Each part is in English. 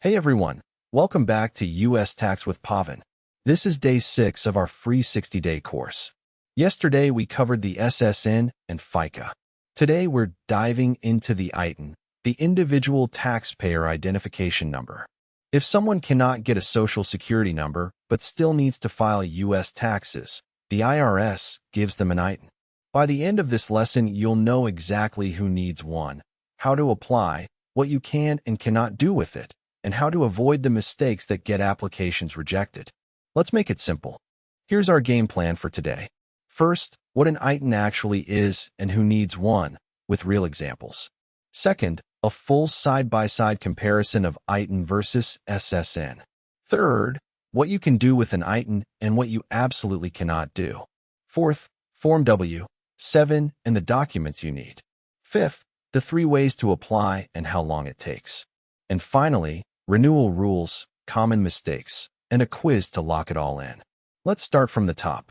Hey everyone, welcome back to US Tax with Pavan. This is day 6 of our free 60-day course. Yesterday we covered the SSN and FICA. Today we're diving into the ITIN, the Individual Taxpayer Identification Number. If someone cannot get a social security number but still needs to file US taxes, the IRS gives them an ITIN. By the end of this lesson, you'll know exactly who needs one, how to apply, what you can and cannot do with it, and how to avoid the mistakes that get applications rejected. Let's make it simple. Here's our game plan for today. First, what an ITIN actually is and who needs one, with real examples. Second, a full side-by-side comparison of ITIN versus SSN. Third, what you can do with an ITIN and what you absolutely cannot do. Fourth, Form W-7 and the documents you need. Fifth, the 3 ways to apply and how long it takes. And finally, renewal rules, common mistakes, and a quiz to lock it all in. Let's start from the top.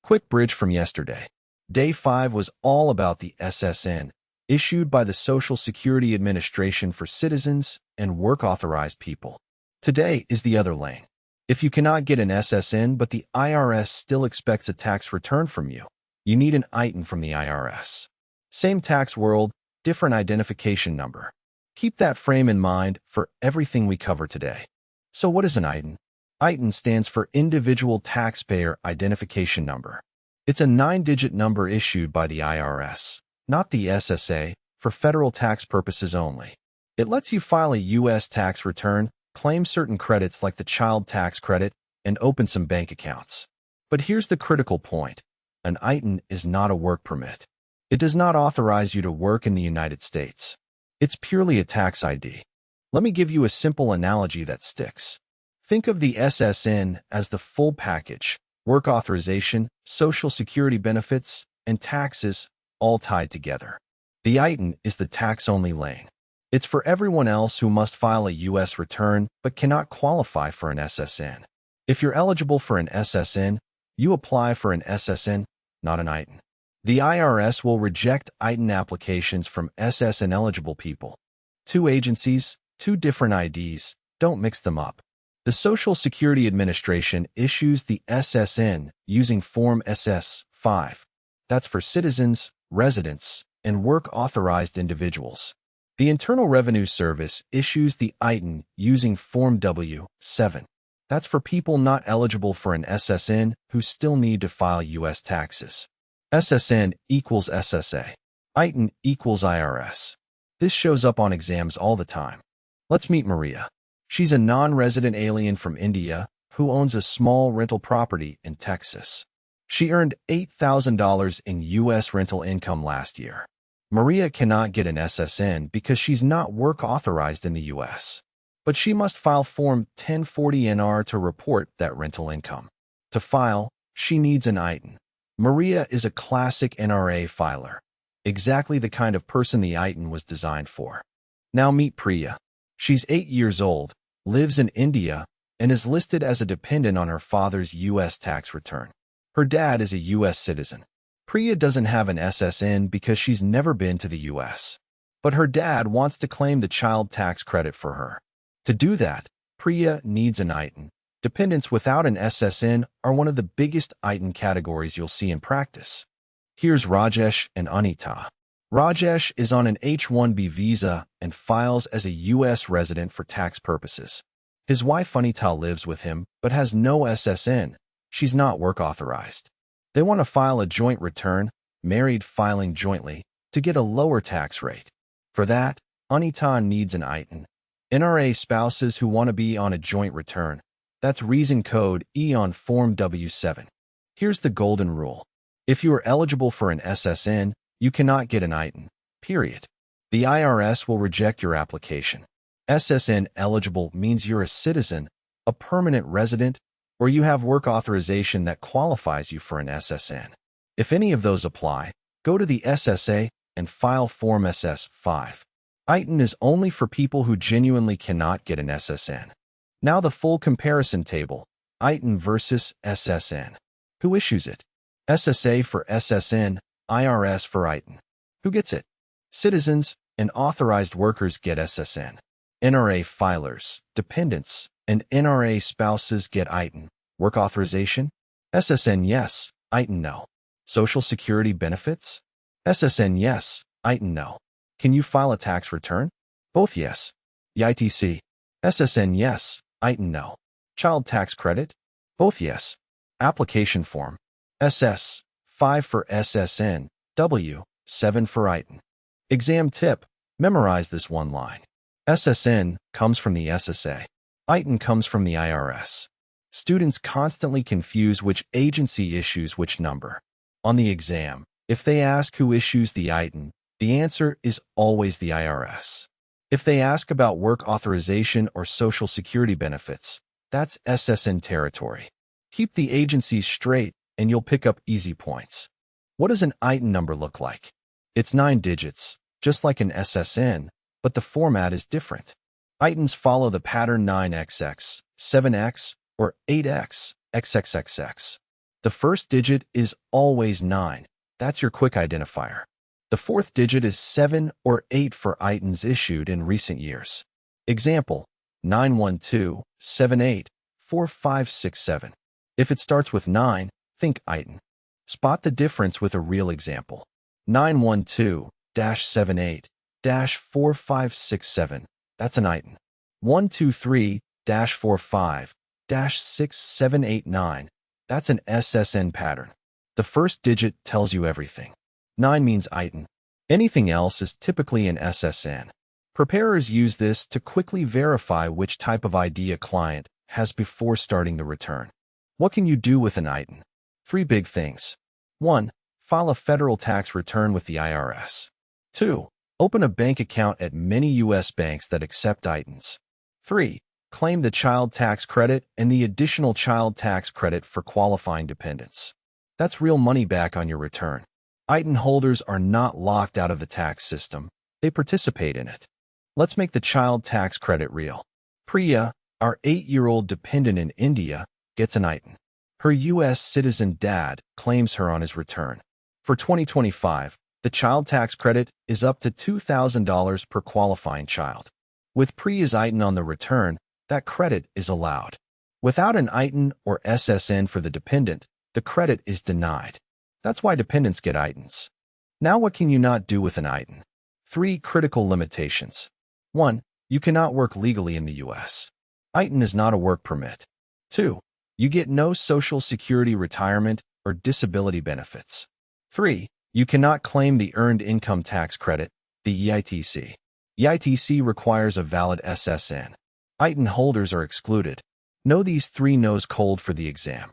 Quick bridge from yesterday. Day 5 was all about the SSN, issued by the Social Security Administration for citizens and work-authorized people. Today is the other lane. If you cannot get an SSN but the IRS still expects a tax return from you, you need an ITIN from the IRS. Same tax world, different identification number. Keep that frame in mind for everything we cover today. So what is an ITIN? ITIN stands for Individual Taxpayer Identification Number. It's a 9-digit number issued by the IRS, not the SSA, for federal tax purposes only. It lets you file a U.S. tax return, claim certain credits like the child tax credit, and open some bank accounts. But here's the critical point. An ITIN is not a work permit. It does not authorize you to work in the United States. It's purely a tax ID. Let me give you a simple analogy that sticks. Think of the SSN as the full package, work authorization, social security benefits, and taxes, all tied together. The ITIN is the tax-only lane. It's for everyone else who must file a U.S. return but cannot qualify for an SSN. If you're eligible for an SSN, you apply for an SSN, not an ITIN. The IRS will reject ITIN applications from SSN-eligible people. 2 agencies, 2 different IDs, don't mix them up. The Social Security Administration issues the SSN using Form SS-5. That's for citizens, residents, and work-authorized individuals. The Internal Revenue Service issues the ITIN using Form W-7. That's for people not eligible for an SSN who still need to file U.S. taxes. SSN equals SSA. ITIN equals IRS. This shows up on exams all the time. Let's meet Maria. She's a non-resident alien from India who owns a small rental property in Texas. She earned $8,000 in U.S. rental income last year. Maria cannot get an SSN because she's not work authorized in the U.S. But she must file Form 1040-NR to report that rental income. To file, she needs an ITIN. Maria is a classic NRA filer, exactly the kind of person the ITIN was designed for. Now meet Priya. She's 8 years old, lives in India, and is listed as a dependent on her father's U.S. tax return. Her dad is a U.S. citizen. Priya doesn't have an SSN because she's never been to the U.S. But her dad wants to claim the child tax credit for her. To do that, Priya needs an ITIN. Dependents without an SSN are one of the biggest ITIN categories you'll see in practice. Here's Rajesh and Anitha. Rajesh is on an H-1B visa and files as a U.S. resident for tax purposes. His wife Anitha lives with him but has no SSN. She's not work authorized. They want to file a joint return, married filing jointly, to get a lower tax rate. For that, Anitha needs an ITIN. NRA spouses who want to be on a joint return. That's reason code E on Form W-7. Here's the golden rule. If you are eligible for an SSN, you cannot get an ITIN, period. The IRS will reject your application. SSN eligible means you're a citizen, a permanent resident, or you have work authorization that qualifies you for an SSN. If any of those apply, go to the SSA and file Form SS-5. ITIN is only for people who genuinely cannot get an SSN. Now the full comparison table, ITIN versus SSN. Who issues it? SSA for SSN, IRS for ITIN. Who gets it? Citizens and authorized workers get SSN. NRA filers, dependents, and NRA spouses get ITIN. Work authorization? SSN yes, ITIN no. Social Security benefits? SSN yes, ITIN no. Can you file a tax return? Both yes. ITC. SSN yes, ITIN no. Child tax credit? Both yes. Application form. SS, 5 for SSN, W-7 for ITIN. Exam tip. Memorize this one line. SSN comes from the SSA. ITIN comes from the IRS. Students constantly confuse which agency issues which number. On the exam, if they ask who issues the ITIN, the answer is always the IRS. If they ask about work authorization or Social Security benefits, that's SSN territory. Keep the agencies straight and you'll pick up easy points. What does an ITIN number look like? It's 9 digits, just like an SSN, but the format is different. ITINs follow the pattern 9XX, 7X, or 8X, XXXX. The first digit is always 9. That's your quick identifier. The fourth digit is 7 or 8 for ITINs issued in recent years. Example, 912-78-4567. If it starts with 9, think ITIN. Spot the difference with a real example. 912-78-4567. That's an ITIN. 123-45-6789. That's an SSN pattern. The first digit tells you everything. 9 means ITIN. Anything else is typically an SSN. Preparers use this to quickly verify which type of ID a client has before starting the return. What can you do with an ITIN? 3 big things. 1. File a federal tax return with the IRS. 2. Open a bank account at many U.S. banks that accept ITINs. 3. Claim the child tax credit and the additional child tax credit for qualifying dependents. That's real money back on your return. ITIN holders are not locked out of the tax system. They participate in it. Let's make the child tax credit real. Priya, our 8-year-old dependent in India, gets an ITIN. Her U.S. citizen dad claims her on his return. For 2025, the child tax credit is up to $2,000 per qualifying child. With Priya's ITIN on the return, that credit is allowed. Without an ITIN or SSN for the dependent, the credit is denied. That's why dependents get ITINs. Now what can you not do with an ITIN? 3 critical limitations. 1. You cannot work legally in the U.S. ITIN is not a work permit. 2. You get no Social Security retirement or disability benefits. 3. You cannot claim the Earned Income Tax Credit, the EITC. EITC requires a valid SSN. ITIN holders are excluded. Know these 3 no's cold for the exam.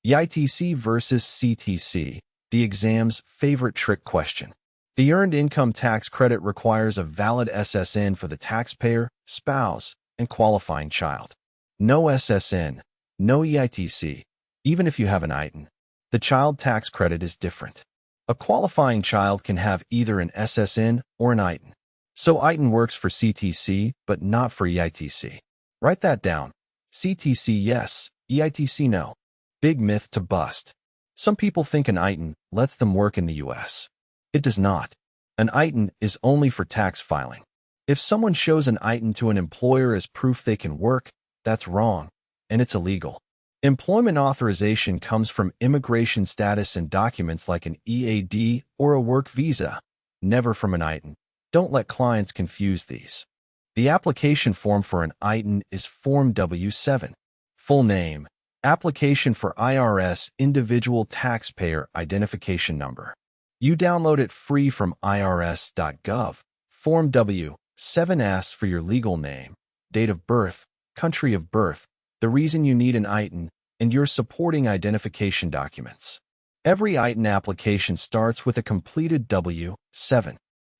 EITC versus CTC, the exam's favorite trick question. The Earned Income Tax Credit requires a valid SSN for the taxpayer, spouse, and qualifying child. No SSN, no EITC, even if you have an ITIN. The child tax credit is different. A qualifying child can have either an SSN or an ITIN. So ITIN works for CTC, but not for EITC. Write that down. CTC yes, EITC no. Big myth to bust. Some people think an ITIN lets them work in the U.S. It does not. An ITIN is only for tax filing. If someone shows an ITIN to an employer as proof they can work, that's wrong, and it's illegal. Employment authorization comes from immigration status and documents like an EAD or a work visa, never from an ITIN. Don't let clients confuse these. The application form for an ITIN is Form W-7. Full name: Application for IRS Individual Taxpayer Identification Number. You download it free from irs.gov. Form W-7 asks for your legal name, date of birth, country of birth, the reason you need an ITIN, and your supporting identification documents. Every ITIN application starts with a completed W-7.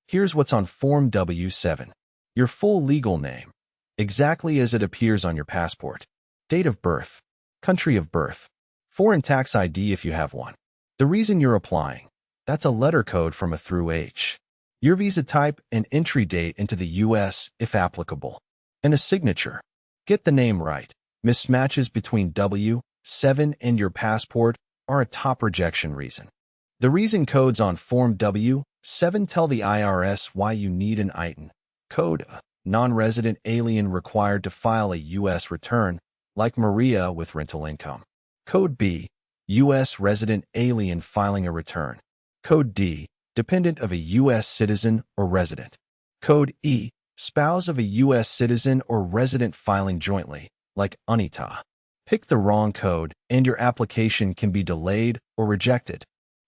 Here's what's on Form W-7. Your full legal name, exactly as it appears on your passport. Date of birth, country of birth, foreign tax ID if you have one. The reason you're applying, that's a letter code from A through H. Your visa type and entry date into the U.S. if applicable. And a signature. Get the name right. Mismatches between W-7 and your passport are a top rejection reason. The reason codes on Form W-7 tell the IRS why you need an ITIN. Code non-resident alien required to file a U.S. return, like Maria with rental income. Code B, U.S. resident alien filing a return. Code D, dependent of a U.S. citizen or resident. Code E, spouse of a U.S. citizen or resident filing jointly, like Anitha. Pick the wrong code, and your application can be delayed or rejected.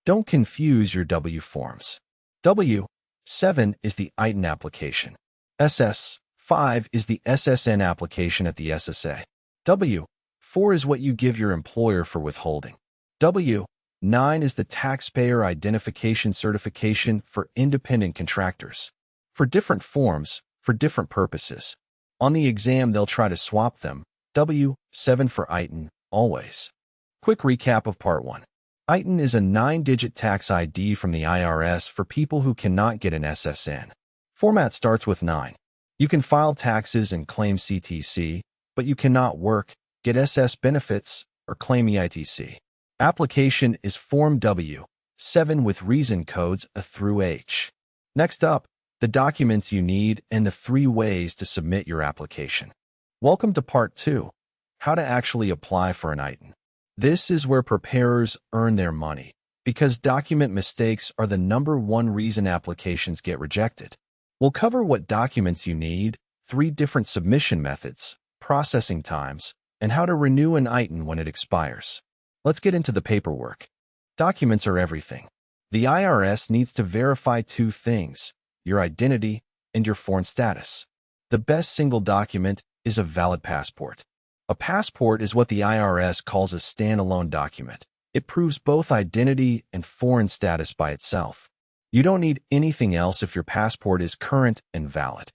Don't confuse your W forms. W-7 is the ITIN application. SS-5 is the SSN application at the SSA. W-4 is what you give your employer for withholding. W-9 is the taxpayer identification certification for independent contractors. For different forms, for different purposes. On the exam, they'll try to swap them. W-7 for ITIN, always. Quick recap of Part 1. ITIN is a 9-digit tax ID from the IRS for people who cannot get an SSN. Format starts with 9. You can file taxes and claim CTC, but you cannot work, get SS benefits, or claim EITC. Application is Form W-7 with reason codes A through H. Next up, the documents you need and the 3 ways to submit your application. Welcome to Part 2, how to actually apply for an ITIN. This is where preparers earn their money, because document mistakes are the #1 reason applications get rejected. We'll cover what documents you need, 3 different submission methods, processing times, and how to renew an ITIN when it expires. Let's get into the paperwork. Documents are everything. The IRS needs to verify 2 things, your identity and your foreign status. The best single document is a valid passport. A passport is what the IRS calls a standalone document. It proves both identity and foreign status by itself. You don't need anything else if your passport is current and valid.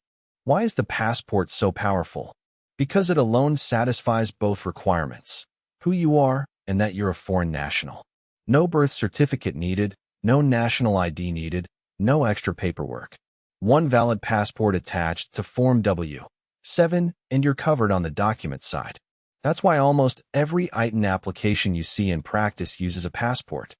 Why is the passport so powerful? Because it alone satisfies both requirements, who you are and that you're a foreign national. No birth certificate needed, no national ID needed, no extra paperwork. 1 valid passport attached to Form W-7, and you're covered on the document side. That's why almost every ITIN application you see in practice uses a passport.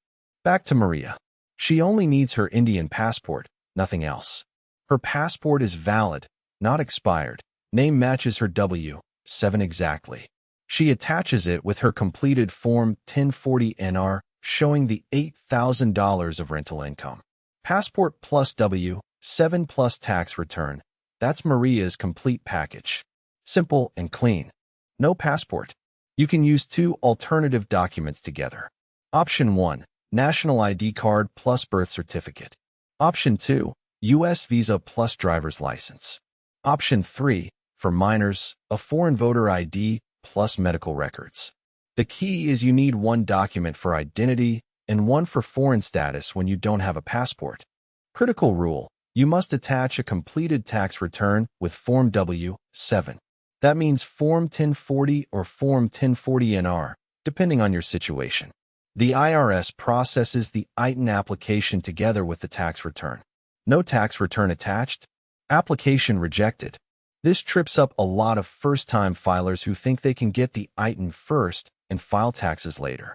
Back to Maria. She only needs her Indian passport, nothing else. Her passport is valid, not expired. Name matches her W-7 exactly. She attaches it with her completed Form 1040 NR showing the $8,000 of rental income. Passport plus W-7 plus tax return. That's Maria's complete package. Simple and clean. No passport. You can use 2 alternative documents together. Option 1, national ID card plus birth certificate. Option 2, U.S. visa plus driver's license. Option 3, for minors, a foreign voter ID plus medical records. The key is you need 1 document for identity and 1 for foreign status when you don't have a passport. Critical rule, you must attach a completed tax return with Form W-7. That means Form 1040 or Form 1040 NR, depending on your situation. The IRS processes the ITIN application together with the tax return. No tax return attached? Application rejected. This trips up a lot of first-time filers who think they can get the ITIN first and file taxes later.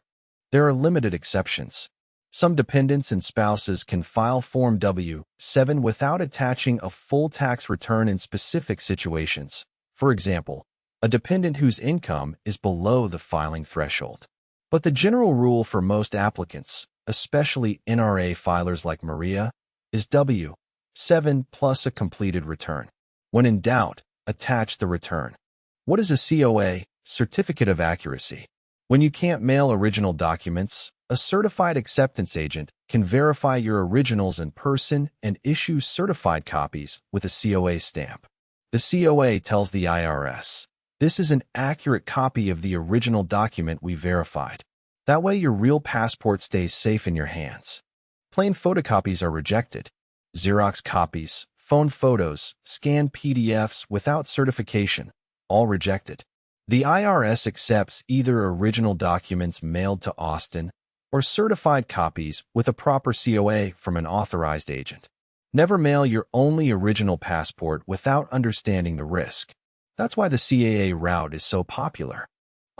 There are limited exceptions. Some dependents and spouses can file Form W-7 without attaching a full tax return in specific situations. For example, a dependent whose income is below the filing threshold. But the general rule for most applicants, especially NRA filers like Maria, is W-7 plus a completed return. When in doubt, attach the return. What is a COA, Certificate of Accuracy? When you can't mail original documents, a certified acceptance agent can verify your originals in person and issue certified copies with a COA stamp. The COA tells the IRS, this is an accurate copy of the original document we verified. That way your real passport stays safe in your hands. Plain photocopies are rejected. Xerox copies, phone photos, scanned PDFs without certification, all rejected. The IRS accepts either original documents mailed to Austin or certified copies with a proper COA from an authorized agent. Never mail your only original passport without understanding the risk. That's why the CAA route is so popular.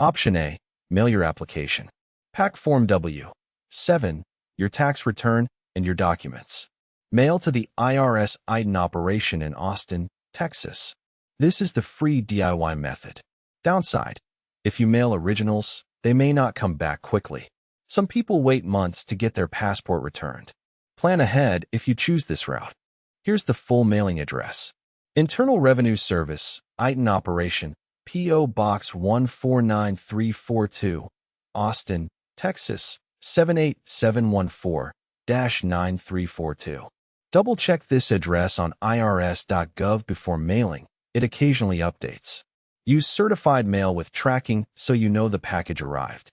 Option A, mail your application. Pack Form W-7, your tax return, and your documents. Mail to the IRS ITIN operation in Austin, Texas. This is the free DIY method. Downside: if you mail originals, they may not come back quickly. Some people wait months to get their passport returned. Plan ahead if you choose this route. Here's the full mailing address. Internal Revenue Service, ITIN Operation, P.O. Box 149342, Austin, Texas, 78714-9342. Double-check this address on irs.gov before mailing. It occasionally updates. Use certified mail with tracking so you know the package arrived.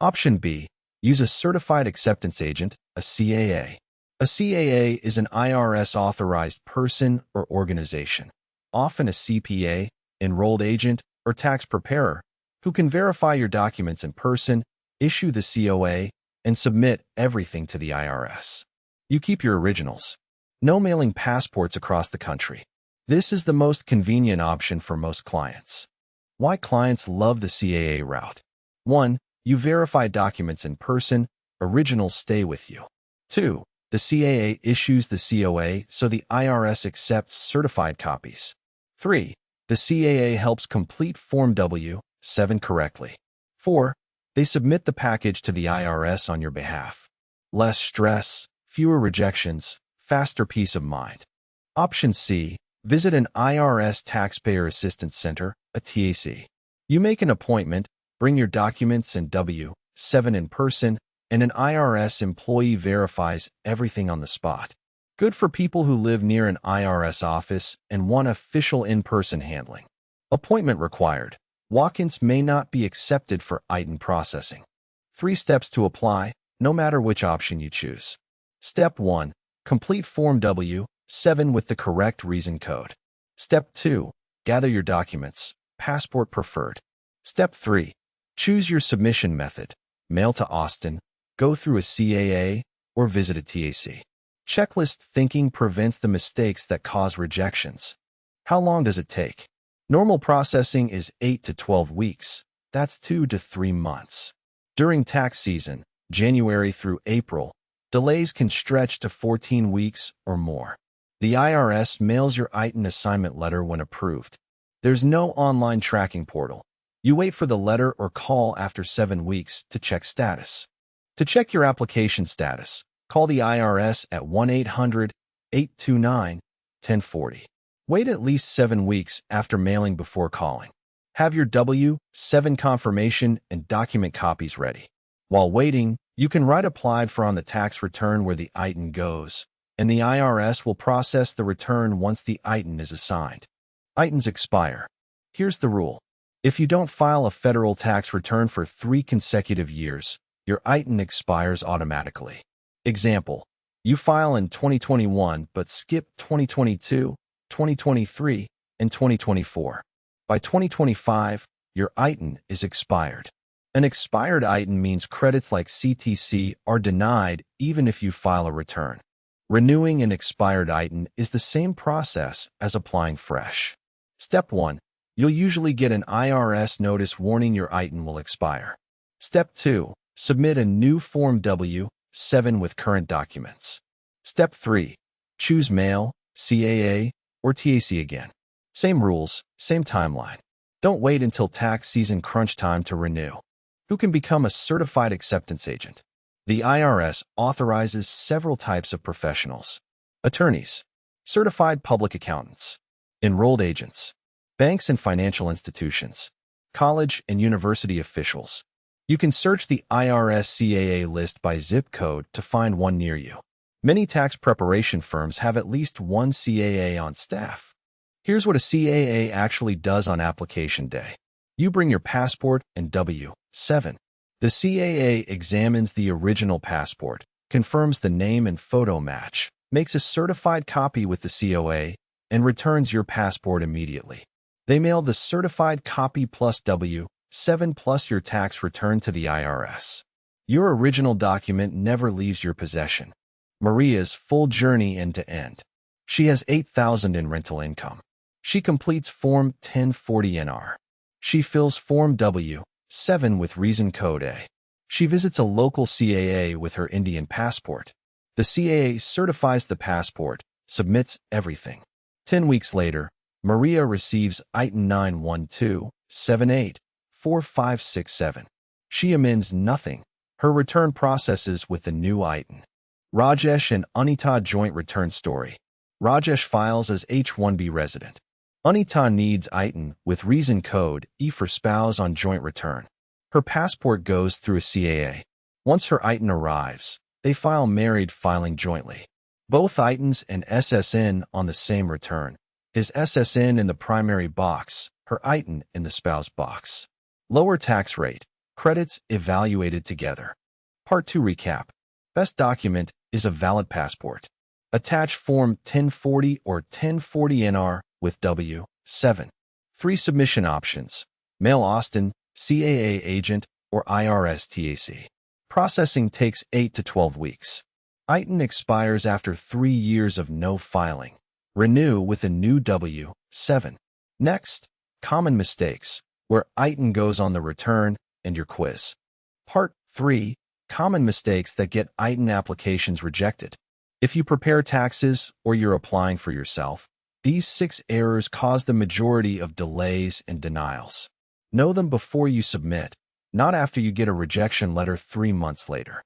Option B. Use a certified acceptance agent, a CAA. A CAA is an IRS-authorized person or organization, often a CPA, enrolled agent, or tax preparer, who can verify your documents in person, issue the COA, and submit everything to the IRS. You keep your originals. No mailing passports across the country. This is the most convenient option for most clients. Why clients love the CAA route. 1. You verify documents in person, originals stay with you. 2. The CAA issues the COA so the IRS accepts certified copies. 3. The CAA helps complete Form W-7 correctly. 4. They submit the package to the IRS on your behalf. Less stress, fewer rejections, faster peace of mind. Option C. Visit an IRS Taxpayer Assistance Center, a TAC. You make an appointment, bring your documents and W-7 in person, and an IRS employee verifies everything on the spot. Good for people who live near an IRS office and want official in-person handling. Appointment required. Walk-ins may not be accepted for ITIN processing. 3 steps to apply, no matter which option you choose. Step 1. Complete Form W-7 with the correct reason code. Step 2. Gather your documents, passport preferred. Step 3. Choose your submission method, mail to Austin, go through a CAA, or visit a TAC. Checklist thinking prevents the mistakes that cause rejections. How long does it take? Normal processing is 8 to 12 weeks. That's 2 to 3 months. During tax season, January through April, delays can stretch to 14 weeks or more. The IRS mails your ITIN assignment letter when approved. There's no online tracking portal. You wait for the letter or call after 7 weeks to check status. To check your application status, call the IRS at 1-800-829-1040. Wait at least 7 weeks after mailing before calling. Have your W-7 confirmation and document copies ready. While waiting, you can write applied for on the tax return where the ITIN goes, and the IRS will process the return once the ITIN is assigned. ITINs expire. Here's the rule. If you don't file a federal tax return for 3 consecutive years, your ITIN expires automatically. Example: you file in 2021 but skip 2022, 2023, and 2024. By 2025, your ITIN is expired. An expired ITIN means credits like CTC are denied even if you file a return. Renewing an expired ITIN is the same process as applying fresh. Step 1. You'll usually get an IRS notice warning your ITIN will expire. Step 2. Submit a new Form W-7 with current documents. Step 3. Choose mail, CAA, or TAC again. Same rules, same timeline. Don't wait until tax season crunch time to renew. Who can become a certified acceptance agent? The IRS authorizes several types of professionals: attorneys, certified public accountants, enrolled agents, banks and financial institutions, college and university officials. You can search the IRS CAA list by zip code to find one near you. Many tax preparation firms have at least one CAA on staff. Here's what a CAA actually does on application day. You bring your passport and W-7. The CAA examines the original passport, confirms the name and photo match, makes a certified copy with the COA, and returns your passport immediately. They mail the certified copy plus W-7 plus your tax return to the IRS. Your original document never leaves your possession. Maria's full journey end to end. She has $8,000 in rental income. She completes Form 1040-NR. She fills Form W-7 with reason code A. She visits a local CAA with her Indian passport. The CAA certifies the passport, submits everything. 10 weeks later, Maria receives ITIN 912784567. She amends nothing. Her return processes with the new ITIN. Rajesh and Anitha joint return story. Rajesh files as H-1B resident. Anitha needs ITIN with reason code E for spouse on joint return. Her passport goes through a CAA. Once her ITIN arrives, they file married filing jointly. Both ITINs and SSN on the same return. His SSN in the primary box, her ITIN in the spouse box. Lower tax rate. Credits evaluated together. Part 2 recap. Best document is a valid passport. Attach Form 1040 or 1040NR with W-7. 3 submission options. Mail Austin, CAA agent, or IRS TAC. Processing takes 8 to 12 weeks. ITIN expires after 3 years of no filing. Renew with a new W-7. Next, common mistakes, where ITIN goes on the return, and your quiz. Part 3. Common mistakes that get ITIN applications rejected. If you prepare taxes or you're applying for yourself, these 6 errors cause the majority of delays and denials. Know them before you submit, not after you get a rejection letter 3 months later.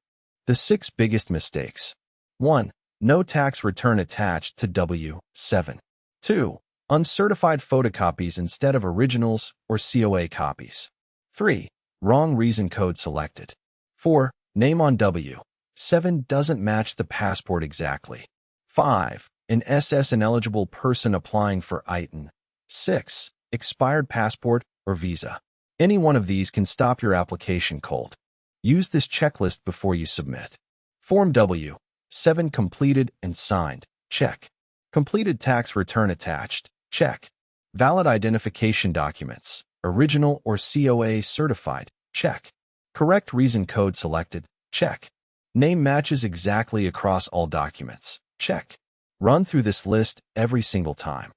The 6 biggest mistakes. 1. No tax return attached to W-7. 2. Uncertified photocopies instead of originals or COA copies. 3. Wrong reason code selected. 4. Name on W-7 doesn't match the passport exactly. 5. An SSN-eligible person applying for ITIN. 6. Expired passport or visa. Any one of these can stop your application cold. Use this checklist before you submit. Form W-7 completed and signed. Check. Completed tax return attached. Check. Valid identification documents, original or COA certified. Check. Correct reason code selected. Check. Name matches exactly across all documents. Check. Run through this list every single time.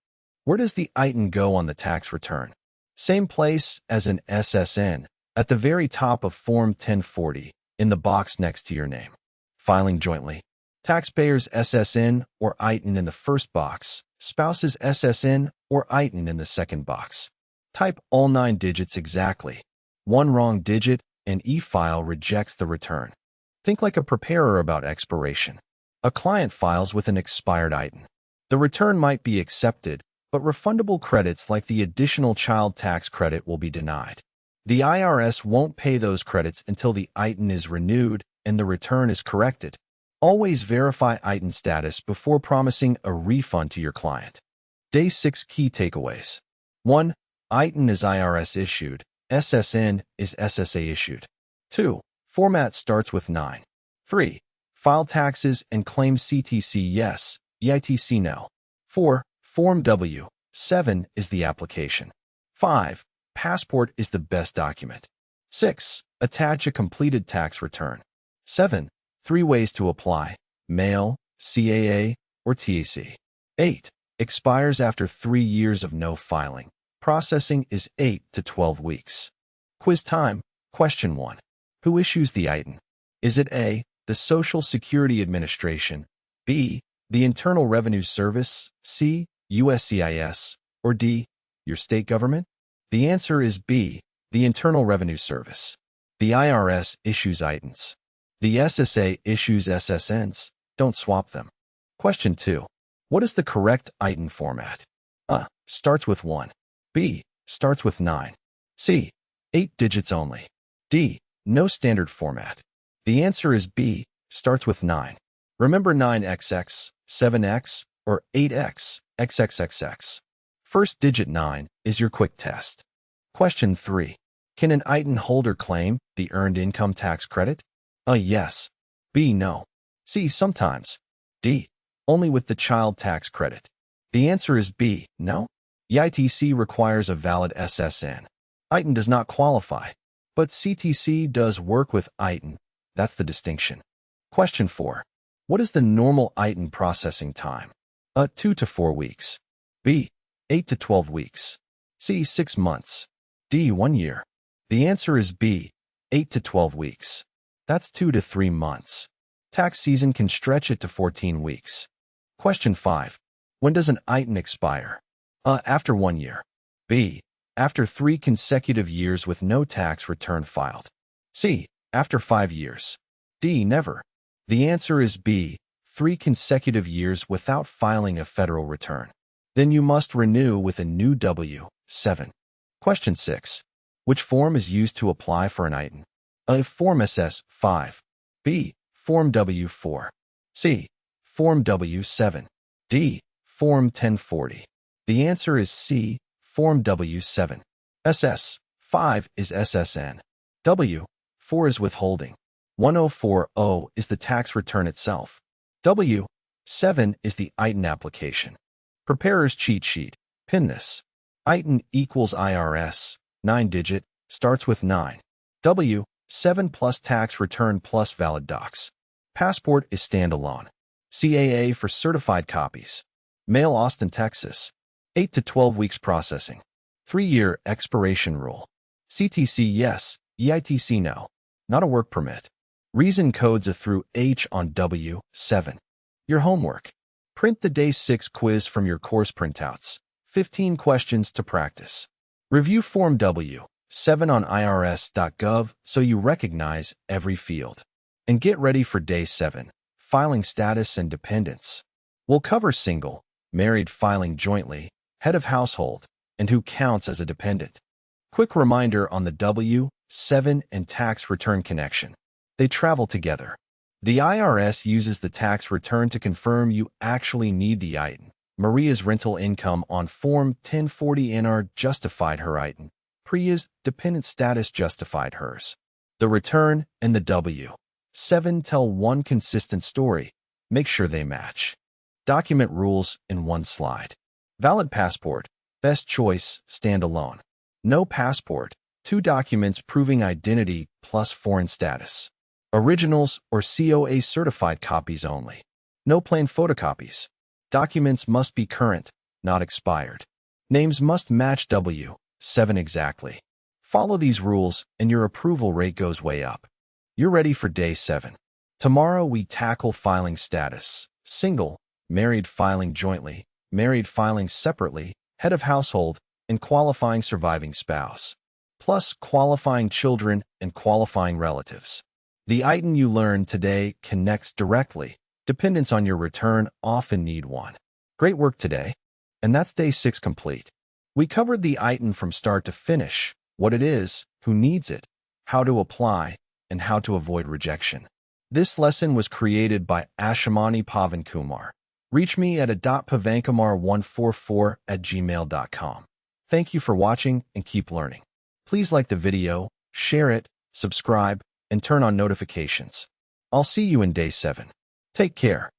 Where does the ITIN go on the tax return? Same place as an SSN, at the very top of Form 1040, in the box next to your name. Filing jointly. Taxpayers SSN or ITIN in the first box, spouse's SSN or ITIN in the second box. Type all 9 digits exactly. One wrong digit, and e-file rejects the return. Think like a preparer about expiration. A client files with an expired ITIN. The return might be accepted, but refundable credits like the additional child tax credit will be denied. The IRS won't pay those credits until the ITIN is renewed and the return is corrected. Always verify ITIN status before promising a refund to your client. Day 6 key takeaways. 1. ITIN is IRS issued. SSN is SSA issued. 2. Format starts with 9. 3. File taxes and claim CTC yes, EITC no. 4. Form W-7 is the application. 5. Passport is the best document. 6. Attach a completed tax return. 7. 3 ways to apply: mail, CAA, or TAC. 8. Expires after 3 years of no filing. Processing is 8 to 12 weeks. Quiz time. Question 1. Who issues the ITIN? Is it A, the Social Security Administration, B, the Internal Revenue Service, C, USCIS, or D, your state government? The answer is B, the Internal Revenue Service. The IRS issues ITINs. The SSA issues SSNs. Don't swap them. Question 2. What is the correct ITIN format? A. Starts with 1. B. Starts with 9. C. 8 digits only. D. No standard format. The answer is B. Starts with 9. Remember 9XX, 7X, or 8X, XXXX. First digit 9 is your quick test. Question 3. Can an ITIN holder claim the Earned Income Tax Credit? A. Yes. B. No. C. Sometimes. D. Only with the Child Tax Credit. The answer is B. No. EITC requires a valid SSN. ITIN does not qualify, but CTC does work with ITIN. That's the distinction. Question 4. What is the normal ITIN processing time? A. 2 to 4 weeks. B. 8 to 12 weeks. C. 6 months. D. 1 year. The answer is B. 8 to 12 weeks. That's 2 to 3 months. Tax season can stretch it to 14 weeks. Question 5. When does an ITIN expire? After 1 year. B. After 3 consecutive years with no tax return filed. C. After 5 years. D. Never. The answer is B. 3 consecutive years without filing a federal return. Then you must renew with a new W-7. Question 6. Which form is used to apply for an ITIN? A. Form SS-5. B. Form W-4. C. Form W-7. D. Form 1040. The answer is C. Form W-7. SS-5 is SSN. W-4 is withholding. 1040 is the tax return itself. W-7 is the ITIN application. Preparer's cheat sheet. Pin this. ITIN equals IRS. 9-digit, starts with 9. W-7 plus tax return plus valid docs. Passport is standalone. CAA for certified copies. Mail Austin, Texas. 8 to 12 weeks processing. 3-year expiration rule. CTC yes, EITC no. Not a work permit. Reason codes A through H on W-7. Your homework. Print the Day 6 quiz from your course printouts. 15 questions to practice. Review Form W-7 on irs.gov so you recognize every field. And get ready for Day 7, filing status and dependents. We'll cover single, married filing jointly, head of household, and who counts as a dependent. Quick reminder on the W-7 and tax return connection. They travel together. The IRS uses the tax return to confirm you actually need the ITIN. Maria's rental income on Form 1040 NR justified her ITIN. Priya's dependent status justified hers. The return and the W-7 tell one consistent story. Make sure they match. Document rules in one slide. Valid passport. Best choice, standalone. No passport. 2 documents proving identity plus foreign status. Originals or COA certified copies only. No plain photocopies. Documents must be current, not expired. Names must match W-7 exactly. Follow these rules and your approval rate goes way up. You're ready for Day 7. Tomorrow we tackle filing status. Single, married filing jointly, married filing separately, head of household, and qualifying surviving spouse. Plus qualifying children and qualifying relatives. The ITIN you learn today connects directly. Dependents on your return often need one. Great work today. And that's Day 6 complete. We covered the ITIN from start to finish, what it is, who needs it, how to apply, and how to avoid rejection. This lesson was created by Ashamani Pavan Kumar. Reach me at a.pavankumar144@gmail.com. Thank you for watching and keep learning. Please like the video, share it, subscribe, and turn on notifications. I'll see you in Day 7. Take care.